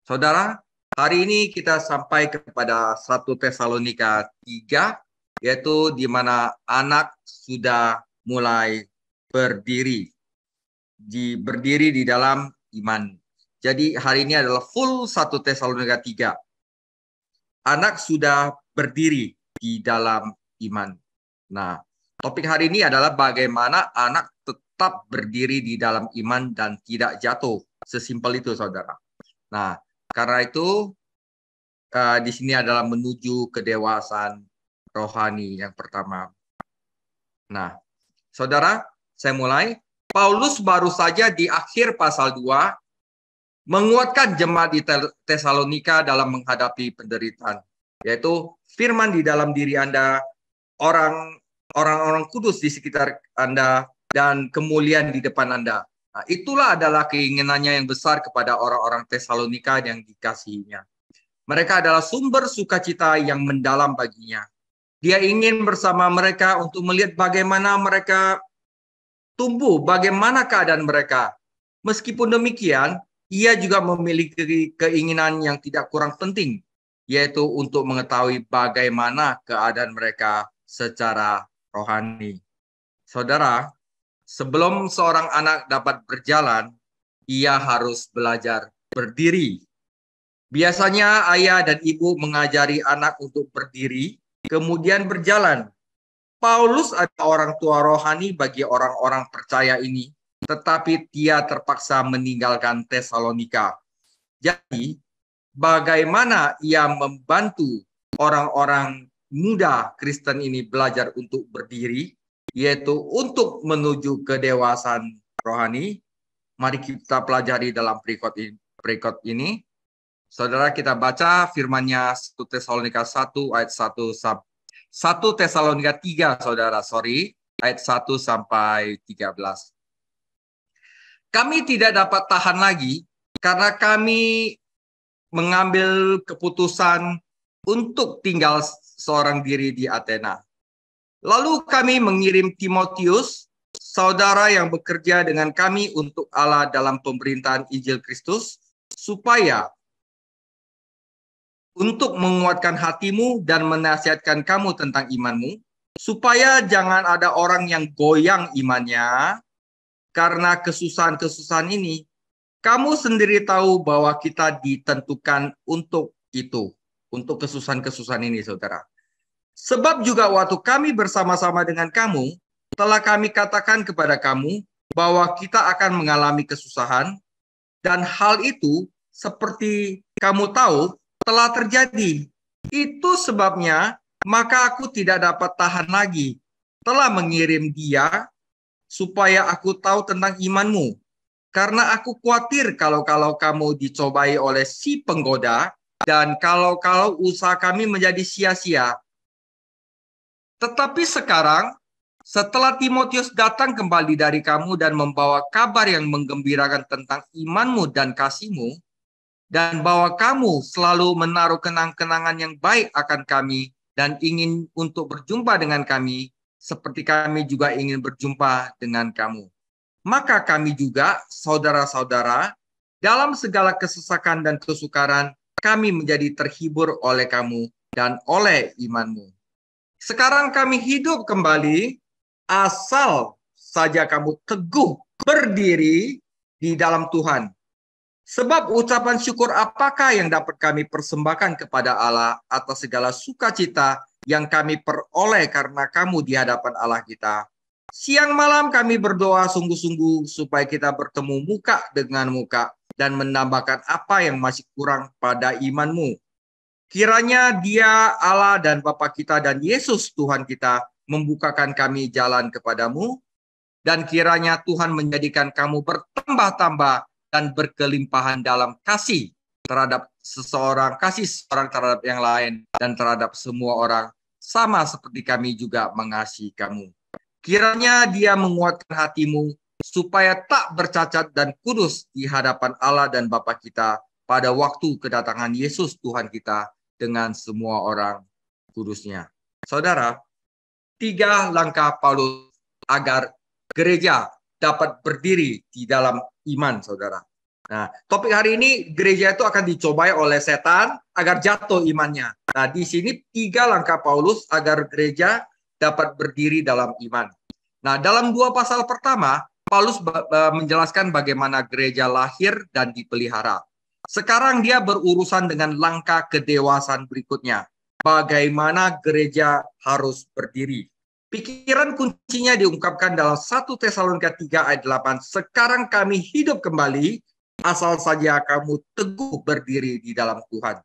Saudara, hari ini kita sampai kepada 1 Tesalonika 3, yaitu di mana anak sudah mulai berdiri di dalam iman. Jadi hari ini adalah full 1 Tesalonika 3. Anak sudah berdiri di dalam iman. Nah, topik hari ini adalah bagaimana anak tetap berdiri di dalam iman dan tidak jatuh. Sesimpel itu, saudara. Nah, karena itu di sini adalah menuju kedewasaan rohani yang pertama. Nah, saudara, saya mulai. Paulus baru saja di akhir pasal 2 menguatkan jemaat di Tesalonika dalam menghadapi penderitaan, yaitu firman di dalam diri Anda, orang-orang kudus di sekitar Anda, dan kemuliaan di depan Anda. Nah, itulah adalah keinginannya yang besar kepada orang-orang Tesalonika yang dikasihinya. Mereka adalah sumber sukacita yang mendalam baginya. Dia ingin bersama mereka untuk melihat bagaimana mereka tumbuh, bagaimana keadaan mereka. Meskipun demikian, ia juga memiliki keinginan yang tidak kurang penting, yaitu untuk mengetahui bagaimana keadaan mereka secara rohani. Saudara, sebelum seorang anak dapat berjalan, ia harus belajar berdiri. Biasanya ayah dan ibu mengajari anak untuk berdiri, kemudian berjalan. Paulus adalah orang tua rohani bagi orang-orang percaya ini, tetapi dia terpaksa meninggalkan Tesalonika. Jadi, bagaimana ia membantu orang-orang muda Kristen ini belajar untuk berdiri, yaitu untuk menuju kedewasaan rohani? Mari kita pelajari dalam berikut ini. Saudara, kita baca firman-Nya 1 Tesalonika 1 ayat 1 Tesalonika 3, saudara, ayat 1 sampai 13. Kami tidak dapat tahan lagi karena kami mengambil keputusan untuk tinggal seorang diri di Athena. Lalu kami mengirim Timotius, saudara yang bekerja dengan kami untuk Allah dalam pemerintahan Injil Kristus, supaya untuk menguatkan hatimu dan menasihatkan kamu tentang imanmu, supaya jangan ada orang yang goyang imannya karena kesusahan-kesusahan ini. Kamu sendiri tahu bahwa kita ditentukan untuk itu, untuk kesusahan-kesusahan ini, saudara. Sebab juga waktu kami bersama-sama dengan kamu, telah kami katakan kepada kamu bahwa kita akan mengalami kesusahan, dan hal itu seperti kamu tahu, telah terjadi. Itu sebabnya, maka aku tidak dapat tahan lagi. Telah mengirim dia supaya aku tahu tentang imanmu. Karena aku khawatir kalau kamu dicobai oleh si penggoda, dan kalau usaha kami menjadi sia-sia. Tetapi sekarang, setelah Timotius datang kembali dari kamu dan membawa kabar yang menggembirakan tentang imanmu dan kasihmu, dan bahwa kamu selalu menaruh kenang-kenangan yang baik akan kami dan ingin untuk berjumpa dengan kami, seperti kami juga ingin berjumpa dengan kamu. Maka kami juga, saudara-saudara, dalam segala kesesakan dan kesukaran, kami menjadi terhibur oleh kamu dan oleh imanmu. Sekarang kami hidup kembali, asal saja kamu teguh berdiri di dalam Tuhan. Sebab ucapan syukur apakah yang dapat kami persembahkan kepada Allah atas segala sukacita yang kami peroleh karena kamu di hadapan Allah kita. Siang malam kami berdoa sungguh-sungguh supaya kita bertemu muka dengan muka dan menambahkan apa yang masih kurang pada imanmu. Kiranya Dia, Allah dan Bapa kita dan Yesus Tuhan kita membukakan kami jalan kepadamu, dan kiranya Tuhan menjadikan kamu bertambah-tambah dan berkelimpahan dalam kasih terhadap kasih seorang terhadap yang lain, dan terhadap semua orang, sama seperti kami juga mengasihi kamu. Kiranya Dia menguatkan hatimu, supaya tak bercacat dan kudus di hadapan Allah dan Bapa kita pada waktu kedatangan Yesus Tuhan kita dengan semua orang kudusnya. Saudara, 3 langkah Paulus agar gereja dapat berdiri di dalam iman, saudara. Nah, topik hari ini gereja itu akan dicobai oleh setan agar jatuh imannya. Nah, di sini 3 langkah Paulus agar gereja dapat berdiri dalam iman. Nah, dalam 2 pasal pertama, Paulus menjelaskan bagaimana gereja lahir dan dipelihara. Sekarang dia berurusan dengan langkah kedewasaan berikutnya. Bagaimana gereja harus berdiri. Pikiran kuncinya diungkapkan dalam 1 Tesalonika 3 ayat 8. Sekarang kami hidup kembali, asal saja kamu teguh berdiri di dalam Tuhan.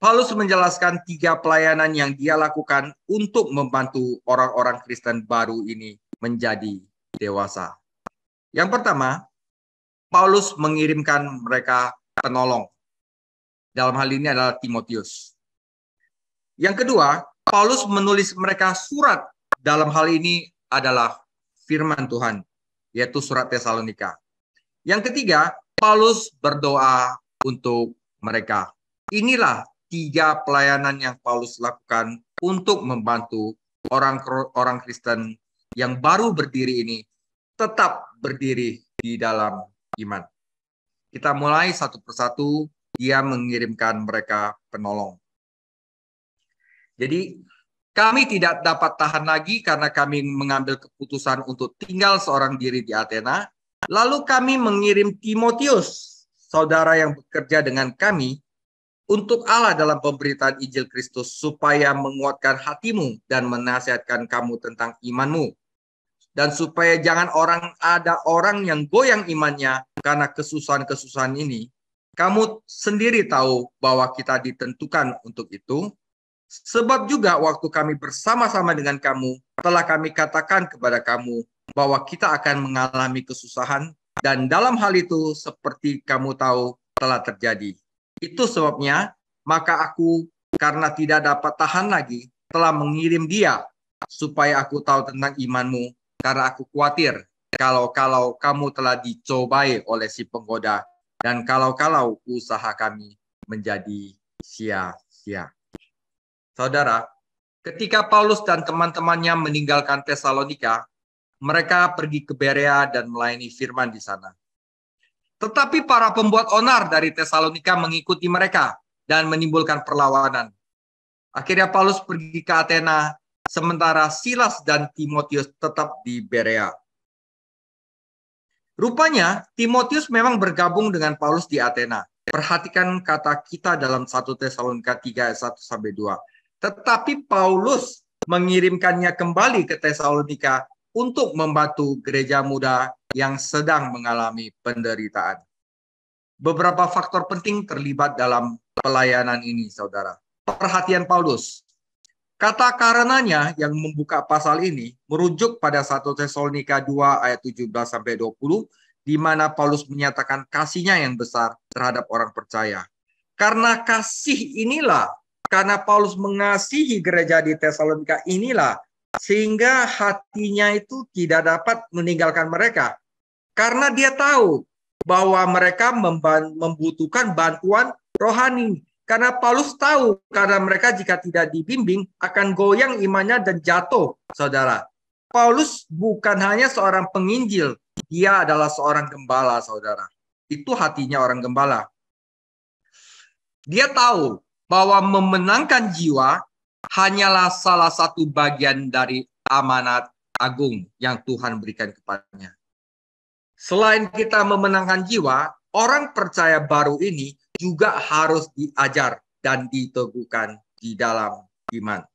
Paulus menjelaskan 3 pelayanan yang dia lakukan untuk membantu orang-orang Kristen baru ini menjadi dewasa. Yang pertama, Paulus mengirimkan mereka penolong. Dalam hal ini adalah Timotius. Yang kedua, Paulus menulis mereka surat. Dalam hal ini adalah firman Tuhan, yaitu surat Tesalonika. Yang ketiga, Paulus berdoa untuk mereka. Inilah 3 pelayanan yang Paulus lakukan untuk membantu orang Kristen yang baru berdiri ini tetap berdiri di dalam iman. Kita mulai satu persatu, dia mengirimkan mereka penolong. Jadi, kami tidak dapat tahan lagi karena kami mengambil keputusan untuk tinggal seorang diri di Athena. Lalu kami mengirim Timotius, saudara yang bekerja dengan kami, untuk Allah dalam pemberitaan Injil Kristus, supaya menguatkan hatimu dan menasihatkan kamu tentang imanmu. Dan supaya jangan ada orang yang goyang imannya karena kesusahan-kesusahan ini. Kamu sendiri tahu bahwa kita ditentukan untuk itu. Sebab juga waktu kami bersama-sama dengan kamu, telah kami katakan kepada kamu bahwa kita akan mengalami kesusahan, dan dalam hal itu seperti kamu tahu telah terjadi. Itu sebabnya, maka aku karena tidak dapat tahan lagi, telah mengirim dia, supaya aku tahu tentang imanmu, karena aku khawatir kalau kamu telah dicobai oleh si penggoda, dan kalau usaha kami menjadi sia-sia. Saudara, ketika Paulus dan teman-temannya meninggalkan Tesalonika, mereka pergi ke Berea dan melayani firman di sana. Tetapi para pembuat onar dari Tesalonika mengikuti mereka dan menimbulkan perlawanan. Akhirnya Paulus pergi ke Athena, sementara Silas dan Timotius tetap di Berea. Rupanya, Timotius memang bergabung dengan Paulus di Athena. Perhatikan kata kita dalam 1 Tesalonika 3 ayat 1-2. Tetapi Paulus mengirimkannya kembali ke Tesalonika untuk membantu gereja muda yang sedang mengalami penderitaan. Beberapa faktor penting terlibat dalam pelayanan ini, saudara. Perhatian Paulus. Kata karenanya yang membuka pasal ini merujuk pada 1 Tesalonika 2 ayat 17-20, di mana Paulus menyatakan kasihnya yang besar terhadap orang percaya. Karena kasih inilah, karena Paulus mengasihi gereja di Tesalonika inilah, sehingga hatinya itu tidak dapat meninggalkan mereka. Karena dia tahu bahwa mereka membutuhkan bantuan rohani. Karena Paulus tahu, karena mereka jika tidak dibimbing akan goyang imannya dan jatuh, saudara. Paulus bukan hanya seorang penginjil, dia adalah seorang gembala, saudara. Itu hatinya orang gembala. Dia tahu bahwa memenangkan jiwa hanyalah salah satu bagian dari amanat agung yang Tuhan berikan kepadanya. Selain kita memenangkan jiwa, orang percaya baru ini juga harus diajar dan diteguhkan di dalam iman.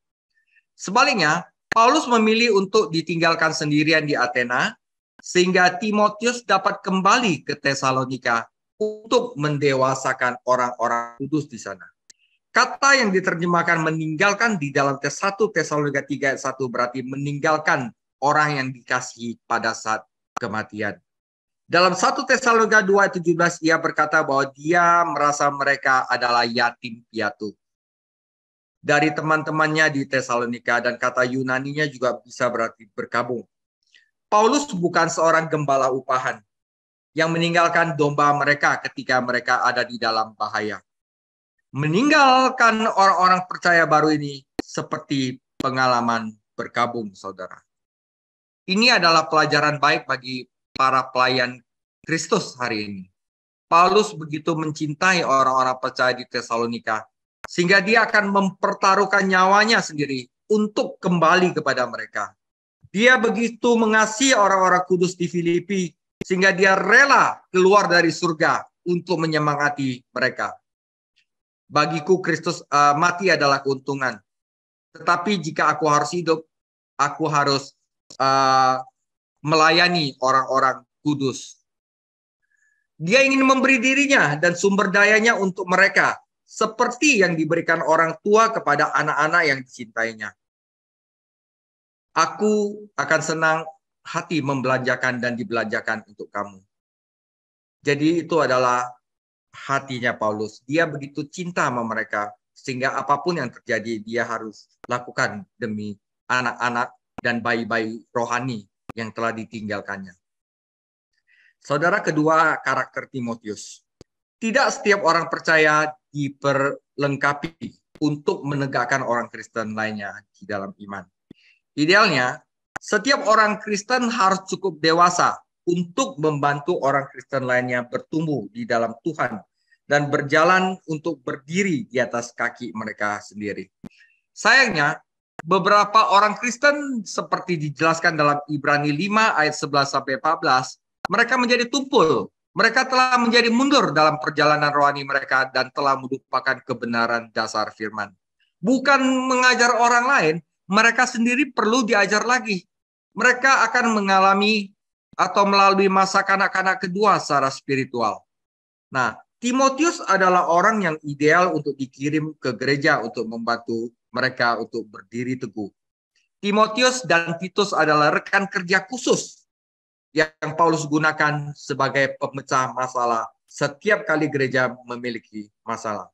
Sebaliknya, Paulus memilih untuk ditinggalkan sendirian di Athena, sehingga Timotius dapat kembali ke Tesalonika untuk mendewasakan orang-orang kudus di sana. Kata yang diterjemahkan meninggalkan di dalam 1 Tesalonika 3 ayat 1 berarti meninggalkan orang yang dikasihi pada saat kematian. Dalam 1 Tesalonika 2 ayat 17 ia berkata bahwa dia merasa mereka adalah yatim piatu dari teman-temannya di Tesalonika, dan kata Yunaninya juga bisa berarti berkabung. Paulus bukan seorang gembala upahan yang meninggalkan domba mereka ketika mereka ada di dalam bahaya. Meninggalkan orang-orang percaya baru ini seperti pengalaman berkabung, saudara. Ini adalah pelajaran baik bagi para pelayan Kristus hari ini. Paulus begitu mencintai orang-orang percaya di Tesalonika, sehingga dia akan mempertaruhkan nyawanya sendiri untuk kembali kepada mereka. Dia begitu mengasihi orang-orang kudus di Filipi, sehingga dia rela keluar dari surga untuk menyemangati mereka. Bagiku Kristus mati adalah keuntungan. Tetapi jika aku harus hidup, aku harus melayani orang-orang kudus. Dia ingin memberi dirinya dan sumber dayanya untuk mereka, seperti yang diberikan orang tua kepada anak-anak yang dicintainya. Aku akan senang hati membelanjakan dan dibelanjakan untuk kamu. Jadi itu adalah hatinya Paulus. Dia begitu cinta sama mereka, sehingga apapun yang terjadi, dia harus lakukan demi anak-anak dan bayi-bayi rohani yang telah ditinggalkannya. Saudara, kedua, karakter Timotius. Tidak setiap orang percaya diperlengkapi untuk menegakkan orang Kristen lainnya di dalam iman. Idealnya, setiap orang Kristen harus cukup dewasa untuk membantu orang Kristen lainnya bertumbuh di dalam Tuhan dan berjalan untuk berdiri di atas kaki mereka sendiri. Sayangnya, beberapa orang Kristen seperti dijelaskan dalam Ibrani 5 ayat 11-14, mereka menjadi tumpul. Mereka telah menjadi mundur dalam perjalanan rohani mereka dan telah melupakan kebenaran dasar firman. Bukan mengajar orang lain, mereka sendiri perlu diajar lagi. Mereka akan mengalami atau melalui masa kanak-kanak kedua secara spiritual. Nah, Timotius adalah orang yang ideal untuk dikirim ke gereja untuk membantu mereka untuk berdiri teguh. Timotius dan Titus adalah rekan kerja khusus yang Paulus gunakan sebagai pemecah masalah setiap kali gereja memiliki masalah.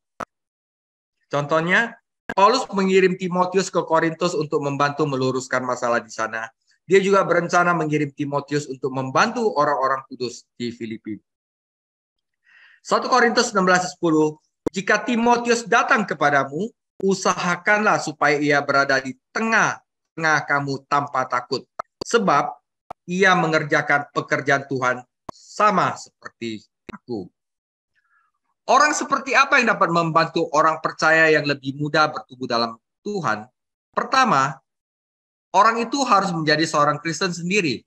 Contohnya, Paulus mengirim Timotius ke Korintus untuk membantu meluruskan masalah di sana. Dia juga berencana mengirim Timotius untuk membantu orang-orang kudus di Filipi. 1 Korintus 16:10, jika Timotius datang kepadamu, usahakanlah supaya ia berada di tengah-tengah kamu tanpa takut. Sebab ia mengerjakan pekerjaan Tuhan sama seperti aku. Orang seperti apa yang dapat membantu orang percaya yang lebih muda bertumbuh dalam Tuhan? Pertama, orang itu harus menjadi seorang Kristen sendiri.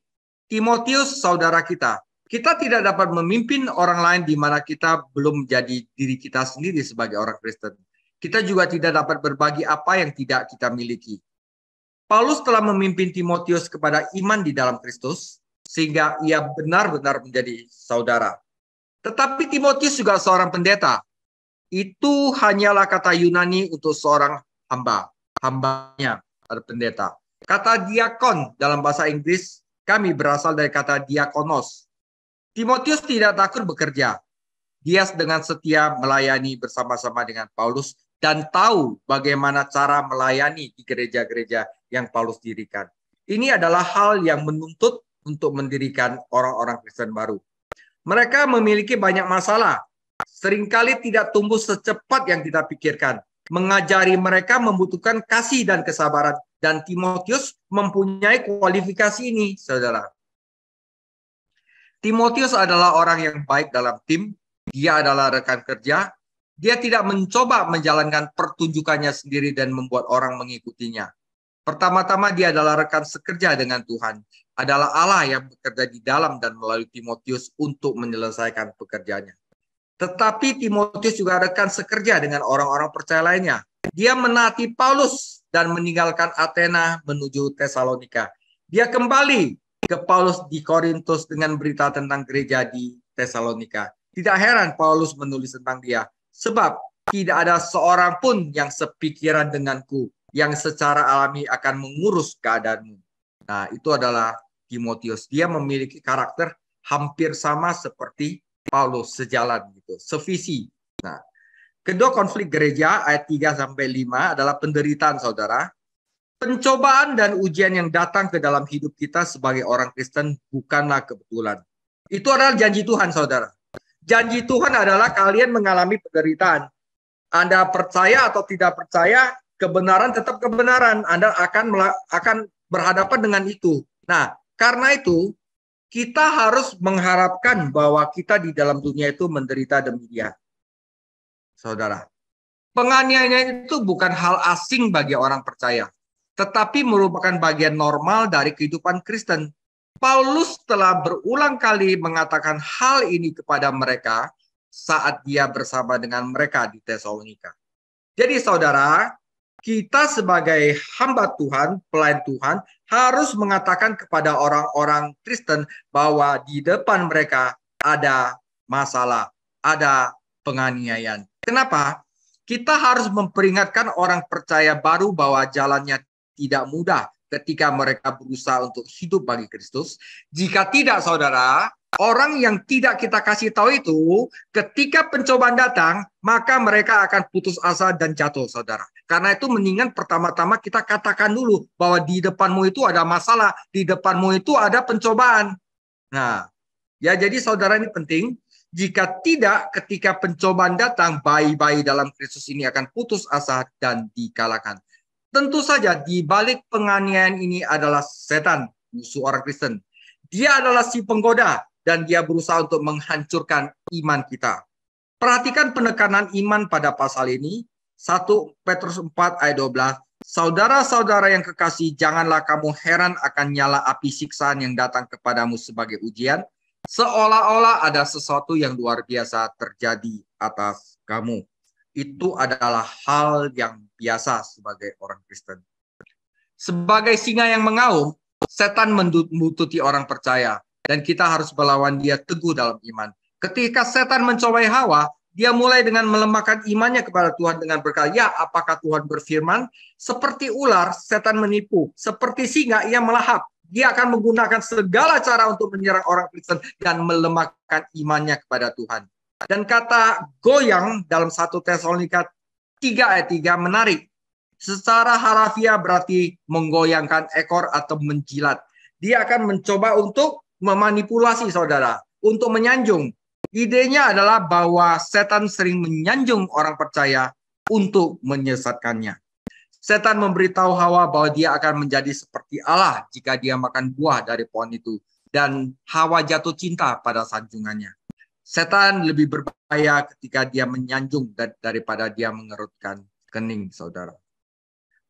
Timotius, saudara kita. Kita tidak dapat memimpin orang lain di mana kita belum menjadi diri kita sendiri sebagai orang Kristen. Kita juga tidak dapat berbagi apa yang tidak kita miliki. Paulus telah memimpin Timotius kepada iman di dalam Kristus, sehingga ia benar-benar menjadi saudara. Tetapi Timotius juga seorang pendeta. Itu hanyalah kata Yunani untuk seorang hamba. Hambanya ada pendeta. Kata diakon dalam bahasa Inggris, kami berasal dari kata diakonos. Timotius tidak takut bekerja. Dia dengan setia melayani bersama-sama dengan Paulus dan tahu bagaimana cara melayani di gereja-gereja yang Paulus dirikan. Ini adalah hal yang menuntut untuk mendirikan orang-orang Kristen baru. Mereka memiliki banyak masalah. Seringkali tidak tumbuh secepat yang kita pikirkan. Mengajari mereka membutuhkan kasih dan kesabaran. Dan Timotius mempunyai kualifikasi ini, saudara. Timotius adalah orang yang baik dalam tim. Dia adalah rekan kerja. Dia tidak mencoba menjalankan pertunjukannya sendiri dan membuat orang mengikutinya. Pertama-tama dia adalah rekan sekerja dengan Tuhan. Adalah Allah yang bekerja di dalam dan melalui Timotius untuk menyelesaikan pekerjaannya. Tetapi Timotius juga rekan sekerja dengan orang-orang percaya lainnya. Dia menaati Paulus dan meninggalkan Athena menuju Tesalonika. Dia kembali ke Paulus di Korintus dengan berita tentang gereja di Tesalonika. Tidak heran Paulus menulis tentang dia. Sebab tidak ada seorang pun yang sepikiran denganku, yang secara alami akan mengurus keadaanmu. Nah, itu adalah Timotius. Dia memiliki karakter hampir sama seperti Paulus, sejalan gitu, sevisi. Nah, kedua konflik gereja ayat 3-5 adalah penderitaan, saudara. Pencobaan dan ujian yang datang ke dalam hidup kita sebagai orang Kristen bukanlah kebetulan. Itu adalah janji Tuhan, saudara. Janji Tuhan adalah kalian mengalami penderitaan. Anda percaya atau tidak percaya, kebenaran tetap kebenaran. Anda akan berhadapan dengan itu. Nah, karena itu kita harus mengharapkan bahwa kita di dalam dunia itu menderita demi Dia. Saudara, penganiayaan itu bukan hal asing bagi orang percaya, tetapi merupakan bagian normal dari kehidupan Kristen. Paulus telah berulang kali mengatakan hal ini kepada mereka saat dia bersama dengan mereka di Tesalonika. Jadi saudara, kita sebagai hamba Tuhan, pelayan Tuhan, harus mengatakan kepada orang-orang Kristen bahwa di depan mereka ada masalah, ada penganiayaan. Kenapa? Kita harus memperingatkan orang percaya baru bahwa jalannya tidak mudah ketika mereka berusaha untuk hidup bagi Kristus. Jika tidak, saudara, orang yang tidak kita kasih tahu itu, ketika pencobaan datang, maka mereka akan putus asa dan jatuh, saudara. Karena itu mendingan pertama-tama kita katakan dulu bahwa di depanmu itu ada masalah, di depanmu itu ada pencobaan. Nah, ya jadi saudara ini penting. Jika tidak, ketika pencobaan datang, bayi-bayi dalam Kristus ini akan putus asa dan dikalahkan. Tentu saja di balik penganiayaan ini adalah setan, musuh orang Kristen. Dia adalah si penggoda dan dia berusaha untuk menghancurkan iman kita. Perhatikan penekanan iman pada pasal ini. 1 Petrus 4 ayat 12. Saudara-saudara yang kekasih, janganlah kamu heran akan nyala api siksaan yang datang kepadamu sebagai ujian, seolah-olah ada sesuatu yang luar biasa terjadi atas kamu. Itu adalah hal yang biasa sebagai orang Kristen. Sebagai singa yang mengaum, setan membututi orang percaya, dan kita harus melawan dia teguh dalam iman. Ketika setan mencobai Hawa, dia mulai dengan melemahkan imannya kepada Tuhan dengan berkata, ya apakah Tuhan berfirman? Seperti ular, setan menipu. Seperti singa, ia melahap. Dia akan menggunakan segala cara untuk menyerang orang Kristen dan melemahkan imannya kepada Tuhan. Dan kata goyang dalam 1 Tesalonika 3 ayat 3 menarik. Secara harafiah berarti menggoyangkan ekor atau menjilat. Dia akan mencoba untuk memanipulasi saudara, untuk menyanjung. Idenya adalah bahwa setan sering menyanjung orang percaya untuk menyesatkannya. Setan memberitahu Hawa bahwa dia akan menjadi seperti Allah jika dia makan buah dari pohon itu. Dan Hawa jatuh cinta pada sanjungannya. Setan lebih berbahaya ketika dia menyanjung daripada dia mengerutkan kening, saudara.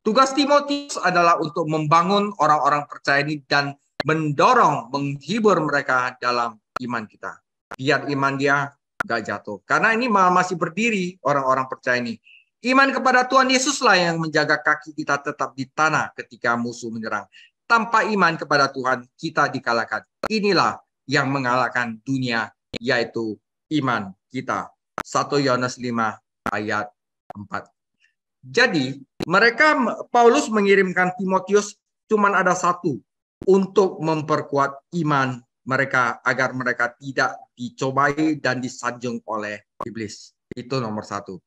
Tugas Timotius adalah untuk membangun orang-orang percaya ini dan mendorong, menghibur mereka dalam iman kita. Biar iman dia gak jatuh. Karena ini masih berdiri orang-orang percaya ini. Iman kepada Tuhan Yesuslah yang menjaga kaki kita tetap di tanah ketika musuh menyerang. Tanpa iman kepada Tuhan, kita dikalahkan. Inilah yang mengalahkan dunia, yaitu iman kita. 1 Yohanes 5 ayat 4. Jadi, Paulus mengirimkan Timotius cuma ada satu, untuk memperkuat iman mereka agar mereka tidak dicobai dan disanjung oleh iblis. Itu nomor satu.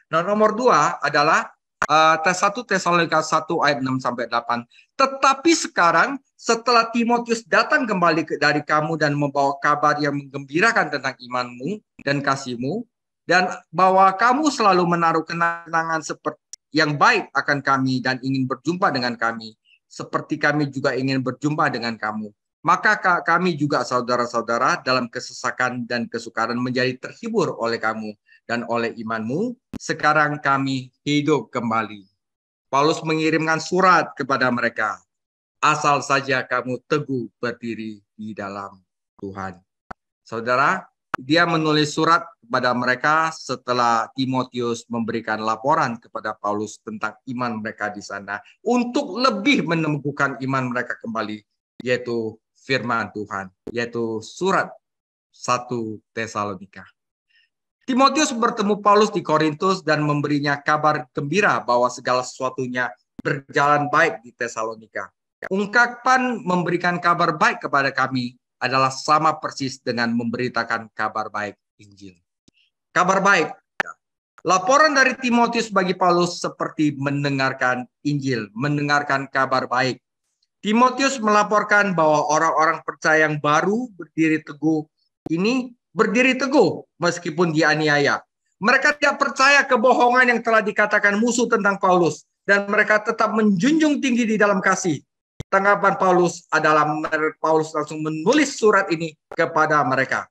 Nah, nomor dua adalah 1 Tesalonika 1 ayat 6-8. Tetapi sekarang setelah Timotius datang kembali dari kamu dan membawa kabar yang menggembirakan tentang imanmu dan kasihmu, dan bahwa kamu selalu menaruh kenangan seperti yang baik akan kami dan ingin berjumpa dengan kami, seperti kami juga ingin berjumpa dengan kamu. Maka kami juga saudara-saudara dalam kesesakan dan kesukaran menjadi terhibur oleh kamu dan oleh imanmu. Sekarang kami hidup kembali. Paulus mengirimkan surat kepada mereka. Asal saja kamu teguh berdiri di dalam Tuhan. Saudara, dia menulis surat kepada mereka setelah Timotius memberikan laporan kepada Paulus tentang iman mereka di sana untuk lebih menemukan iman mereka kembali, yaitu firman Tuhan, yaitu surat 1 Tesalonika. Timotius bertemu Paulus di Korintus dan memberinya kabar gembira bahwa segala sesuatunya berjalan baik di Tesalonika. Ungkapan memberikan kabar baik kepada kami adalah sama persis dengan memberitakan kabar baik Injil. Kabar baik. Laporan dari Timotius bagi Paulus seperti mendengarkan Injil, mendengarkan kabar baik. Timotius melaporkan bahwa orang-orang percaya yang baru berdiri teguh ini berdiri teguh meskipun dianiaya. Mereka tidak percaya kebohongan yang telah dikatakan musuh tentang Paulus dan mereka tetap menjunjung tinggi di dalam kasih. tanggapan Paulus adalah Paulus langsung menulis surat ini kepada mereka.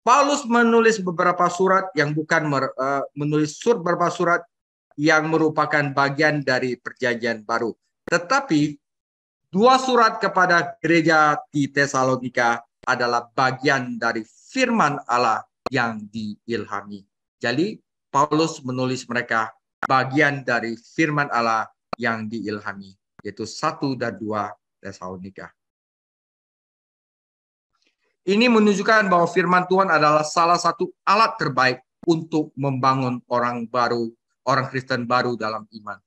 Paulus menulis beberapa surat yang bukan menulis beberapa surat yang merupakan bagian dari perjanjian baru. Tetapi 2 surat kepada gereja di Tesalonika adalah bagian dari firman Allah yang diilhami. Jadi Paulus menulis mereka bagian dari firman Allah yang diilhami, yaitu 1 dan 2 Tesalonika. Ini menunjukkan bahwa firman Tuhan adalah salah satu alat terbaik untuk membangun orang baru, orang Kristen baru dalam iman.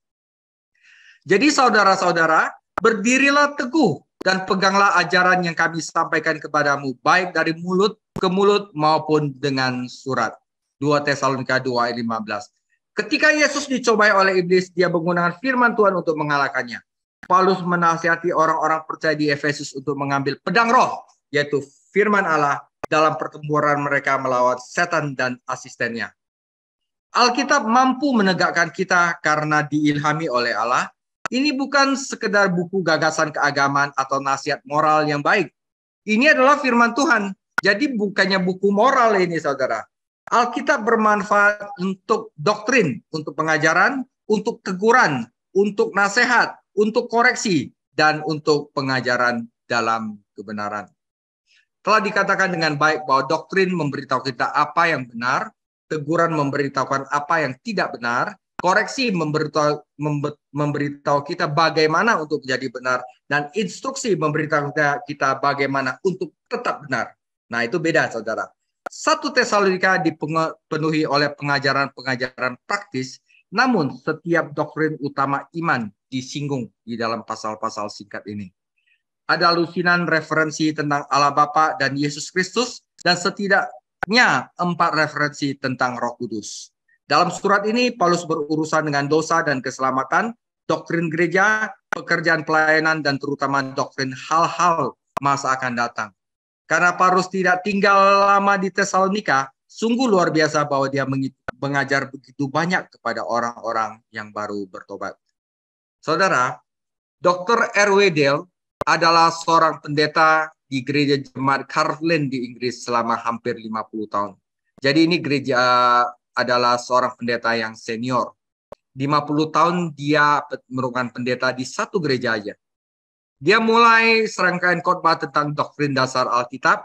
Jadi saudara-saudara, berdirilah teguh dan peganglah ajaran yang kami sampaikan kepadamu, baik dari mulut ke mulut maupun dengan surat. 2 Tesalonika 2 ayat 15. Ketika Yesus dicobai oleh iblis, dia menggunakan firman Tuhan untuk mengalahkannya. Paulus menasihati orang-orang percaya di Efesus untuk mengambil pedang roh, yaitu firman Allah, dalam pertempuran mereka melawan setan dan asistennya. Alkitab mampu menegakkan kita karena diilhami oleh Allah. Ini bukan sekedar buku gagasan keagamaan atau nasihat moral yang baik. Ini adalah firman Tuhan. Jadi bukannya buku moral ini, saudara. Alkitab bermanfaat untuk doktrin, untuk pengajaran, untuk teguran, untuk nasihat, untuk koreksi, dan untuk pengajaran dalam kebenaran. Telah dikatakan dengan baik bahwa doktrin memberitahu kita apa yang benar, teguran memberitahukan apa yang tidak benar, koreksi memberitahu kita bagaimana untuk menjadi benar, dan instruksi memberitahu kita bagaimana untuk tetap benar. Nah, itu beda, saudara. 1 Tesalonika dipenuhi oleh pengajaran-pengajaran praktis, namun setiap doktrin utama iman disinggung di dalam pasal-pasal singkat ini. Ada lusinan referensi tentang Allah Bapa dan Yesus Kristus, dan setidaknya 4 referensi tentang Roh Kudus. Dalam surat ini, Paulus berurusan dengan dosa dan keselamatan, doktrin gereja, pekerjaan pelayanan, dan terutama doktrin hal-hal masa akan datang. Karena Paulus tidak tinggal lama di Tesalonika, sungguh luar biasa bahwa dia mengajar begitu banyak kepada orang-orang yang baru bertobat. Saudara, Dr. R.W. Dale adalah seorang pendeta di gereja jemaat Carlin di Inggris selama hampir 50 tahun. Jadi ini gereja adalah seorang pendeta yang senior. 50 tahun dia merupakan pendeta di satu gereja aja. Dia mulai serangkaian khotbah tentang doktrin dasar Alkitab,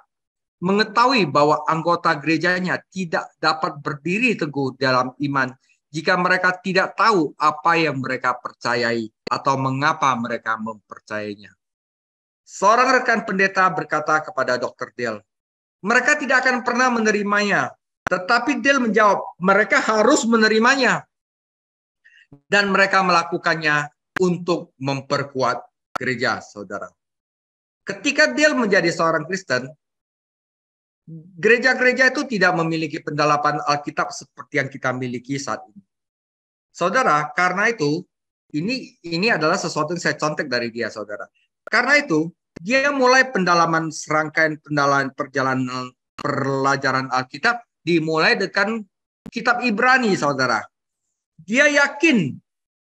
mengetahui bahwa anggota gerejanya tidak dapat berdiri teguh dalam iman jika mereka tidak tahu apa yang mereka percayai atau mengapa mereka mempercayainya. Seorang rekan pendeta berkata kepada Dr. Dale, mereka tidak akan pernah menerimanya. Tetapi Dale menjawab, mereka harus menerimanya. Dan mereka melakukannya untuk memperkuat gereja, saudara. Ketika Dale menjadi seorang Kristen, gereja-gereja itu tidak memiliki pendalaman Alkitab seperti yang kita miliki saat ini. Saudara, karena itu, ini adalah sesuatu yang saya contek dari dia, saudara. Karena itu, dia mulai serangkaian pendalaman pelajaran Alkitab dimulai dengan kitab Ibrani, saudara. Dia yakin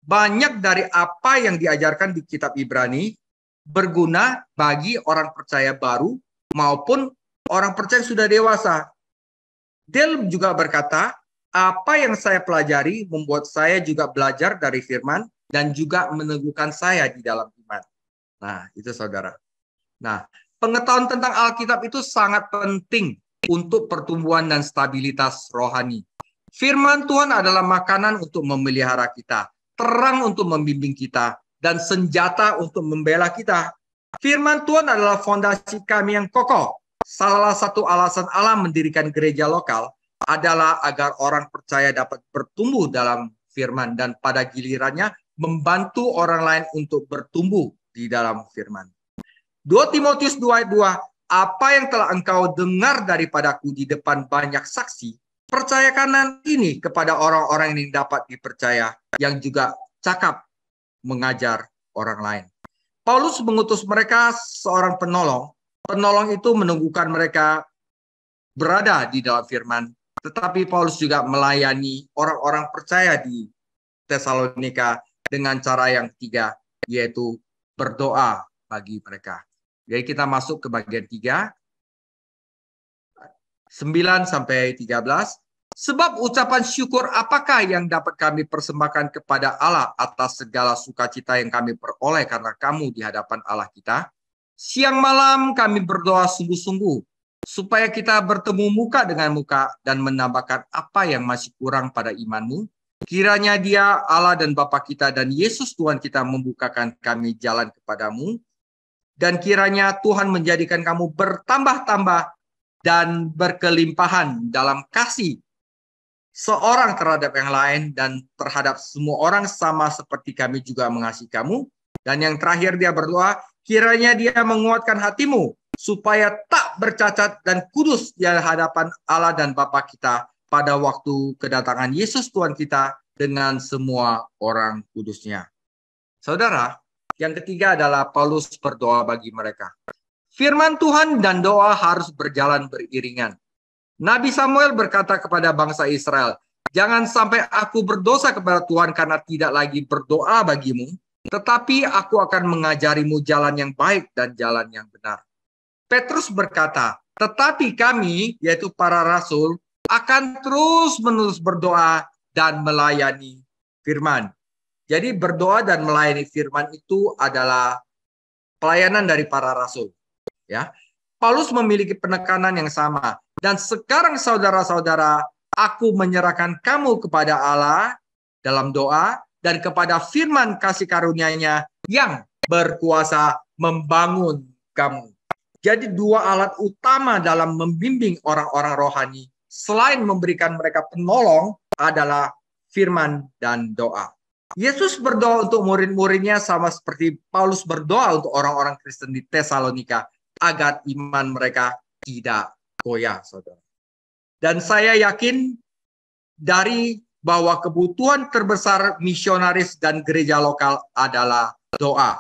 banyak dari apa yang diajarkan di kitab Ibrani berguna bagi orang percaya baru maupun orang percaya yang sudah dewasa. Dale juga berkata, apa yang saya pelajari membuat saya juga belajar dari firman dan juga meneguhkan saya di dalam iman. Nah, itu saudara. Nah, pengetahuan tentang Alkitab itu sangat penting untuk pertumbuhan dan stabilitas rohani. Firman Tuhan adalah makanan untuk memelihara kita, terang untuk membimbing kita, dan senjata untuk membela kita. Firman Tuhan adalah fondasi kami yang kokoh. Salah satu alasan Allah mendirikan gereja lokal adalah agar orang percaya dapat bertumbuh dalam firman dan pada gilirannya membantu orang lain untuk bertumbuh di dalam firman. 2 Timotius 2 ayat 2, apa yang telah engkau dengar daripadaku di depan banyak saksi, percayakan ini kepada orang-orang yang dapat dipercaya, yang juga cakap mengajar orang lain. Paulus mengutus mereka seorang penolong. Penolong itu menunggukan mereka berada di dalam firman. Tetapi Paulus juga melayani orang-orang percaya di Tesalonika dengan cara yang ketiga, yaitu berdoa bagi mereka. Jadi kita masuk ke bagian 3, 9 sampai 13. Sebab ucapan syukur apakah yang dapat kami persembahkan kepada Allah atas segala sukacita yang kami peroleh karena kamu di hadapan Allah kita? Siang malam kami berdoa sungguh-sungguh supaya kita bertemu muka dengan muka dan menambahkan apa yang masih kurang pada imanmu. Kiranya Dia, Allah dan Bapa kita dan Yesus Tuhan kita membukakan kami jalan kepadamu. Dan kiranya Tuhan menjadikan kamu bertambah-tambah dan berkelimpahan dalam kasih seorang terhadap yang lain dan terhadap semua orang sama seperti kami juga mengasihi kamu. Dan yang terakhir dia berdoa, kiranya Dia menguatkan hatimu supaya tak bercacat dan kudus di hadapan Allah dan Bapa kita pada waktu kedatangan Yesus Tuhan kita dengan semua orang kudusnya. Saudara, yang ketiga adalah Paulus berdoa bagi mereka. Firman Tuhan dan doa harus berjalan beriringan. Nabi Samuel berkata kepada bangsa Israel, jangan sampai aku berdosa kepada Tuhan karena tidak lagi berdoa bagimu, tetapi aku akan mengajarimu jalan yang baik dan jalan yang benar. Petrus berkata, tetapi kami, yaitu para rasul, akan terus-menerus berdoa dan melayani firman. Jadi berdoa dan melayani firman itu adalah pelayanan dari para rasul. Ya, Paulus memiliki penekanan yang sama. Dan sekarang saudara-saudara, aku menyerahkan kamu kepada Allah dalam doa dan kepada firman kasih karunia-Nya yang berkuasa membangun kamu. Jadi dua alat utama dalam membimbing orang-orang rohani selain memberikan mereka penolong adalah firman dan doa. Yesus berdoa untuk murid-muridnya sama seperti Paulus berdoa untuk orang-orang Kristen di Tesalonika agar iman mereka tidak goyah, saudara. Dan saya yakin dari bahwa kebutuhan terbesar misionaris dan gereja lokal adalah doa.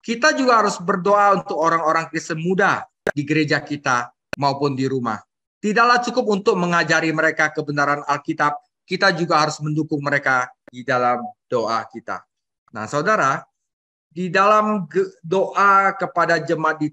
Kita juga harus berdoa untuk orang-orang Kristen muda di gereja kita maupun di rumah. Tidaklah cukup untuk mengajari mereka kebenaran Alkitab, kita juga harus mendukung mereka di dalam doa kita. Nah, saudara, di dalam doa kepada jemaat di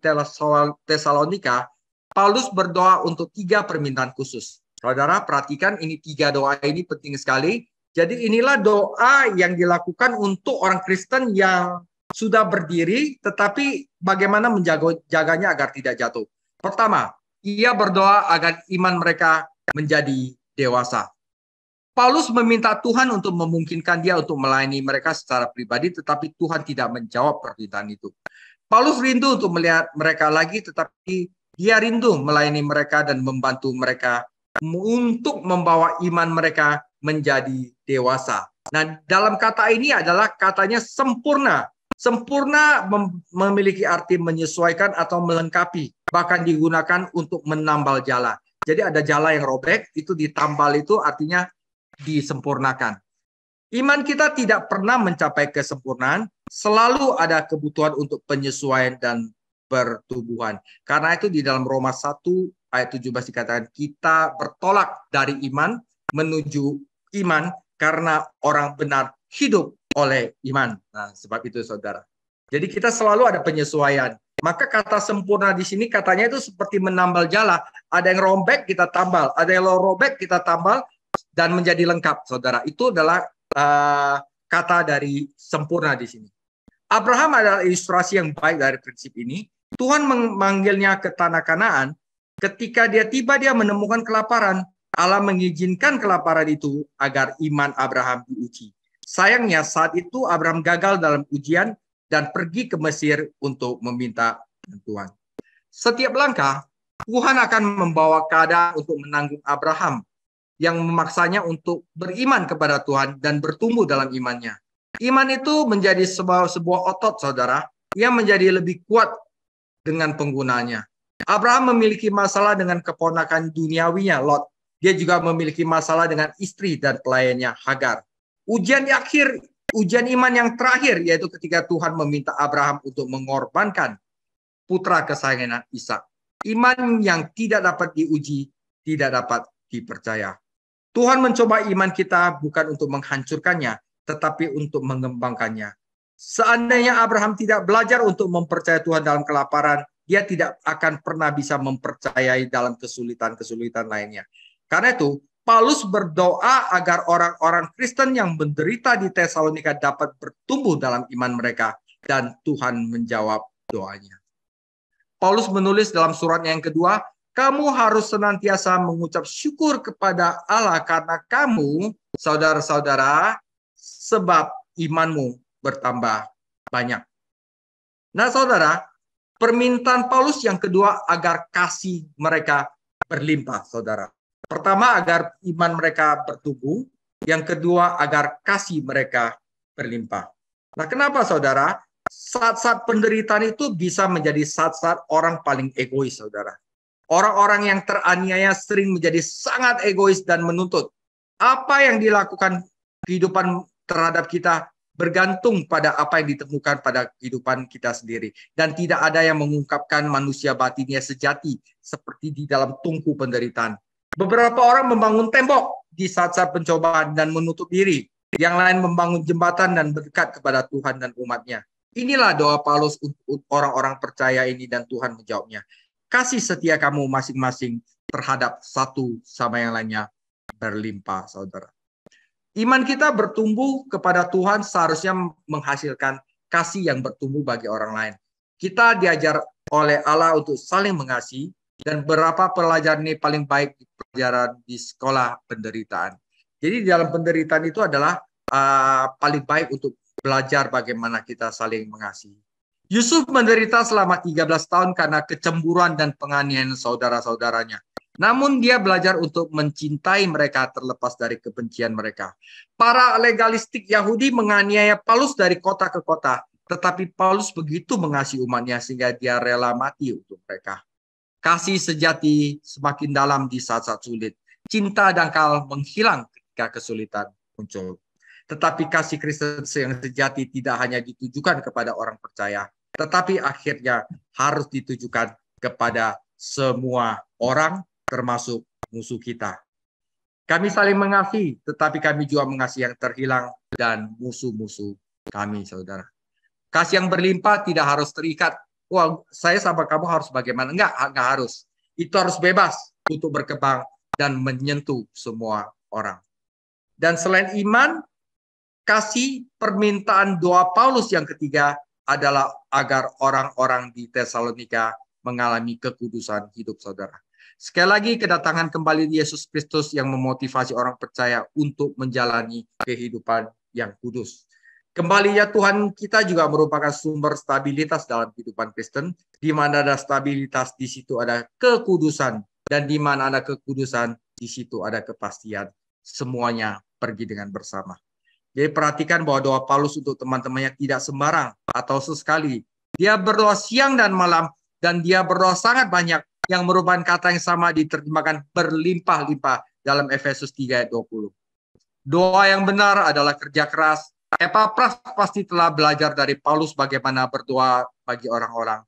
Tesalonika, Paulus berdoa untuk 3 permintaan khusus. Saudara, perhatikan ini 3 doa ini penting sekali. Jadi inilah doa yang dilakukan untuk orang Kristen yang sudah berdiri, tetapi bagaimana menjaganya agar tidak jatuh. Pertama, ia berdoa agar iman mereka menjadi dewasa. Paulus meminta Tuhan untuk memungkinkan dia untuk melayani mereka secara pribadi, tetapi Tuhan tidak menjawab permintaan itu. Paulus rindu untuk melihat mereka lagi, tetapi dia rindu melayani mereka dan membantu mereka untuk membawa iman mereka menjadi dewasa. Nah, dalam kata ini adalah katanya sempurna. Sempurna memiliki arti menyesuaikan atau melengkapi, bahkan digunakan untuk menambal jala. Jadi ada jala yang robek, itu ditambal, itu artinya disempurnakan. Iman kita tidak pernah mencapai kesempurnaan, selalu ada kebutuhan untuk penyesuaian dan pertumbuhan. Karena itu di dalam Roma 1 ayat 17 dikatakan kita bertolak dari iman menuju iman karena orang benar hidup oleh iman. Nah, sebab itu saudara. Jadi kita selalu ada penyesuaian. Maka kata sempurna di sini katanya itu seperti menambal jala. Ada yang robek kita tambal, ada yang robek kita tambal dan menjadi lengkap, saudara. Itu adalah kata dari sempurna di sini. Abraham adalah ilustrasi yang baik dari prinsip ini. Tuhan memanggilnya ke tanah Kanaan. Ketika dia tiba, dia menemukan kelaparan. Allah mengizinkan kelaparan itu agar iman Abraham diuji. Sayangnya saat itu Abraham gagal dalam ujian dan pergi ke Mesir untuk meminta bantuan. Setiap langkah, Tuhan akan membawa keadaan untuk menanggung Abraham yang memaksanya untuk beriman kepada Tuhan dan bertumbuh dalam imannya. Iman itu menjadi sebuah otot, saudara, yang menjadi lebih kuat dengan penggunanya. Abraham memiliki masalah dengan keponakan duniawinya, Lot. Dia juga memiliki masalah dengan istri dan pelayannya, Hagar. Ujian iman yang terakhir, yaitu ketika Tuhan meminta Abraham untuk mengorbankan putra kesayangan Ishak. Iman yang tidak dapat diuji, tidak dapat dipercaya. Tuhan mencoba iman kita bukan untuk menghancurkannya, tetapi untuk mengembangkannya. Seandainya Abraham tidak belajar untuk mempercayai Tuhan dalam kelaparan, dia tidak akan pernah bisa mempercayai dalam kesulitan-kesulitan lainnya. Karena itu, Paulus berdoa agar orang-orang Kristen yang menderita di Tesalonika dapat bertumbuh dalam iman mereka, dan Tuhan menjawab doanya. Paulus menulis dalam suratnya yang kedua, kamu harus senantiasa mengucap syukur kepada Allah karena kamu, saudara-saudara, sebab imanmu bertambah banyak. Nah, saudara, permintaan Paulus yang kedua agar kasih mereka berlimpah, saudara. Pertama, agar iman mereka bertumbuh. Yang kedua, agar kasih mereka berlimpah. Nah, kenapa, saudara? Saat-saat penderitaan itu bisa menjadi saat-saat orang paling egois, saudara. Orang-orang yang teraniaya sering menjadi sangat egois dan menuntut. Apa yang dilakukan kehidupan terhadap kita bergantung pada apa yang ditemukan pada kehidupan kita sendiri. Dan tidak ada yang mengungkapkan manusia batinnya sejati seperti di dalam tungku penderitaan. Beberapa orang membangun tembok di saat-saat pencobaan dan menutup diri. Yang lain membangun jembatan dan berdekat kepada Tuhan dan umatnya. Inilah doa Paulus untuk orang-orang percaya ini dan Tuhan menjawabnya. Kasih setia kamu masing-masing terhadap satu sama yang lainnya berlimpah, saudara. Iman kita bertumbuh kepada Tuhan seharusnya menghasilkan kasih yang bertumbuh bagi orang lain. Kita diajar oleh Allah untuk saling mengasihi, dan berapa pelajaran ini paling baik di pelajaran di sekolah penderitaan. Jadi di dalam penderitaan itu adalah paling baik untuk belajar bagaimana kita saling mengasihi. Yusuf menderita selama 13 tahun karena kecemburuan dan penganiayaan saudara-saudaranya. Namun dia belajar untuk mencintai mereka terlepas dari kebencian mereka. Para legalistik Yahudi menganiaya Paulus dari kota ke kota. Tetapi Paulus begitu mengasihi umatnya sehingga dia rela mati untuk mereka. Kasih sejati semakin dalam di saat-saat sulit. Cinta dangkal menghilang ketika kesulitan muncul. Tetapi kasih Kristen yang sejati tidak hanya ditujukan kepada orang percaya. Tetapi akhirnya harus ditujukan kepada semua orang, termasuk musuh kita. Kami saling mengasihi, tetapi kami juga mengasihi yang terhilang dan musuh-musuh kami, saudara. Kasih yang berlimpah tidak harus terikat. Wah, saya sama kamu harus bagaimana? Enggak harus. Itu harus bebas untuk berkembang dan menyentuh semua orang. Dan selain iman, kasih, permintaan doa Paulus yang ketiga adalah agar orang-orang di Tesalonika mengalami kekudusan hidup, saudara. Sekali lagi, kedatangan kembali Yesus Kristus yang memotivasi orang percaya untuk menjalani kehidupan yang kudus. Kembalinya Tuhan kita juga merupakan sumber stabilitas dalam kehidupan Kristen, di mana ada stabilitas, di situ ada kekudusan, dan di mana ada kekudusan, di situ ada kepastian. Semuanya pergi dengan bersama. Jadi perhatikan bahwa doa Paulus untuk teman-temannya tidak sembarang atau sesekali. Dia berdoa siang dan malam, dan dia berdoa sangat banyak, yang merupakan kata yang sama diterjemahkan berlimpah-limpah dalam Efesus 3 ayat 20. Doa yang benar adalah kerja keras. Epafras pasti telah belajar dari Paulus bagaimana berdoa bagi orang-orang.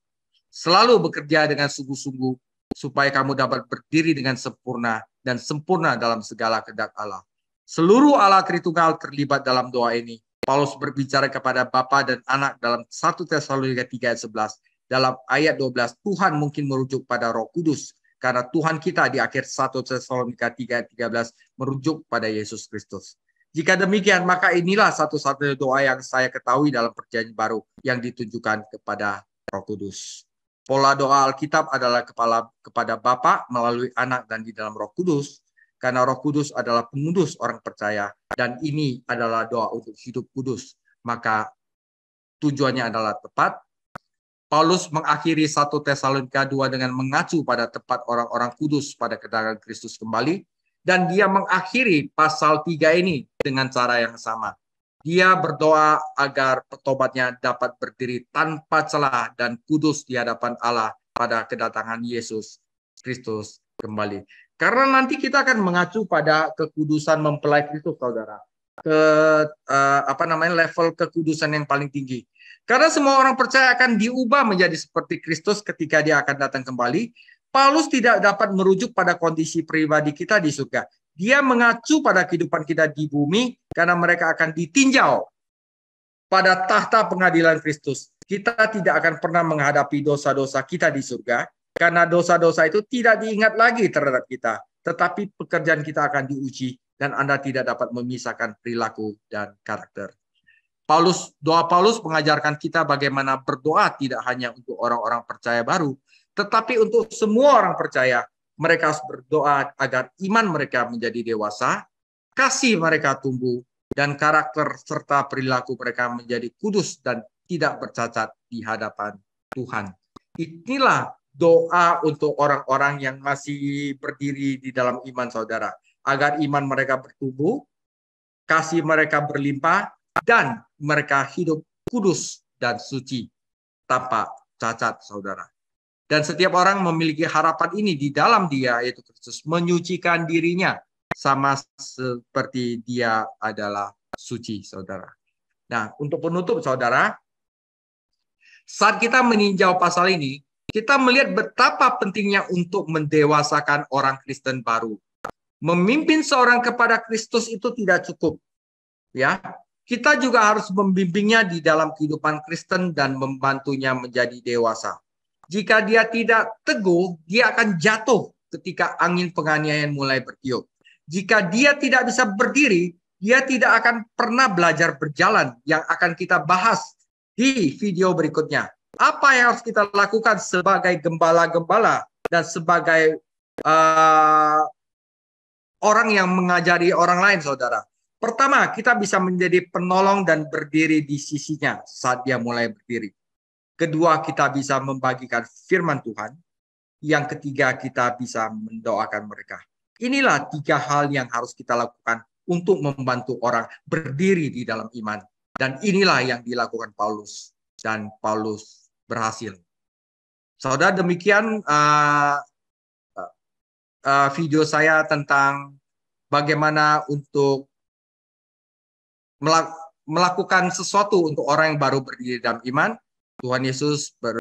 Selalu bekerja dengan sungguh-sungguh supaya kamu dapat berdiri dengan sempurna dan sempurna dalam segala kehendak Allah. Seluruh Allah Tritunggal terlibat dalam doa ini. Paulus berbicara kepada Bapa dan Anak dalam 1 Tesalonika 3 ayat 11. Dalam ayat 12, Tuhan mungkin merujuk pada Roh Kudus. Karena Tuhan kita di akhir 1 Tesalonika 3 ayat 13 merujuk pada Yesus Kristus. Jika demikian, maka inilah satu-satunya doa yang saya ketahui dalam Perjanjian Baru yang ditujukan kepada Roh Kudus. Pola doa Alkitab adalah kepada Bapa melalui Anak dan di dalam Roh Kudus. Karena Roh Kudus adalah pengudus orang percaya. Dan ini adalah doa untuk hidup kudus. Maka tujuannya adalah tepat. Paulus mengakhiri 1 Tesalonika 2 dengan mengacu pada tempat orang-orang kudus pada kedatangan Kristus kembali. Dan dia mengakhiri pasal 3 ini dengan cara yang sama. Dia berdoa agar petobatnya dapat berdiri tanpa celah dan kudus di hadapan Allah pada kedatangan Yesus Kristus kembali. Karena nanti kita akan mengacu pada kekudusan mempelai Kristus, saudara. Level kekudusan yang paling tinggi. Karena semua orang percaya akan diubah menjadi seperti Kristus ketika dia akan datang kembali. Paulus tidak dapat merujuk pada kondisi pribadi kita di surga. Dia mengacu pada kehidupan kita di bumi karena mereka akan ditinjau pada tahta pengadilan Kristus. Kita tidak akan pernah menghadapi dosa-dosa kita di surga, karena dosa-dosa itu tidak diingat lagi terhadap kita. Tetapi pekerjaan kita akan diuji, dan Anda tidak dapat memisahkan perilaku dan karakter. Doa Paulus mengajarkan kita bagaimana berdoa tidak hanya untuk orang-orang percaya baru, tetapi untuk semua orang percaya. Mereka harus berdoa agar iman mereka menjadi dewasa, kasih mereka tumbuh, dan karakter serta perilaku mereka menjadi kudus dan tidak bercacat di hadapan Tuhan. Inilah doa untuk orang-orang yang masih berdiri di dalam iman, saudara. Agar iman mereka bertumbuh, kasih mereka berlimpah, dan mereka hidup kudus dan suci tanpa cacat, saudara. Dan setiap orang memiliki harapan ini di dalam Dia, yaitu Kristus, menyucikan dirinya sama seperti Dia adalah suci, saudara. Nah, untuk penutup, saudara, saat kita meninjau pasal ini, kita melihat betapa pentingnya untuk mendewasakan orang Kristen baru. Memimpin seorang kepada Kristus itu tidak cukup, ya. Kita juga harus membimbingnya di dalam kehidupan Kristen dan membantunya menjadi dewasa. Jika dia tidak teguh, dia akan jatuh ketika angin penganiayaan mulai bertiup. Jika dia tidak bisa berdiri, dia tidak akan pernah belajar berjalan, yang akan kita bahas di video berikutnya. Apa yang harus kita lakukan sebagai gembala-gembala dan sebagai orang yang mengajari orang lain, saudara? Pertama, kita bisa menjadi penolong dan berdiri di sisinya saat dia mulai berdiri. Kedua, kita bisa membagikan firman Tuhan. Yang ketiga, kita bisa mendoakan mereka. Inilah 3 hal yang harus kita lakukan untuk membantu orang berdiri di dalam iman. Dan inilah yang dilakukan Paulus. Dan Paulus berhasil. Saudara, demikian video saya tentang bagaimana untuk melakukan sesuatu untuk orang yang baru berdiri dalam iman. Tuhan Yesus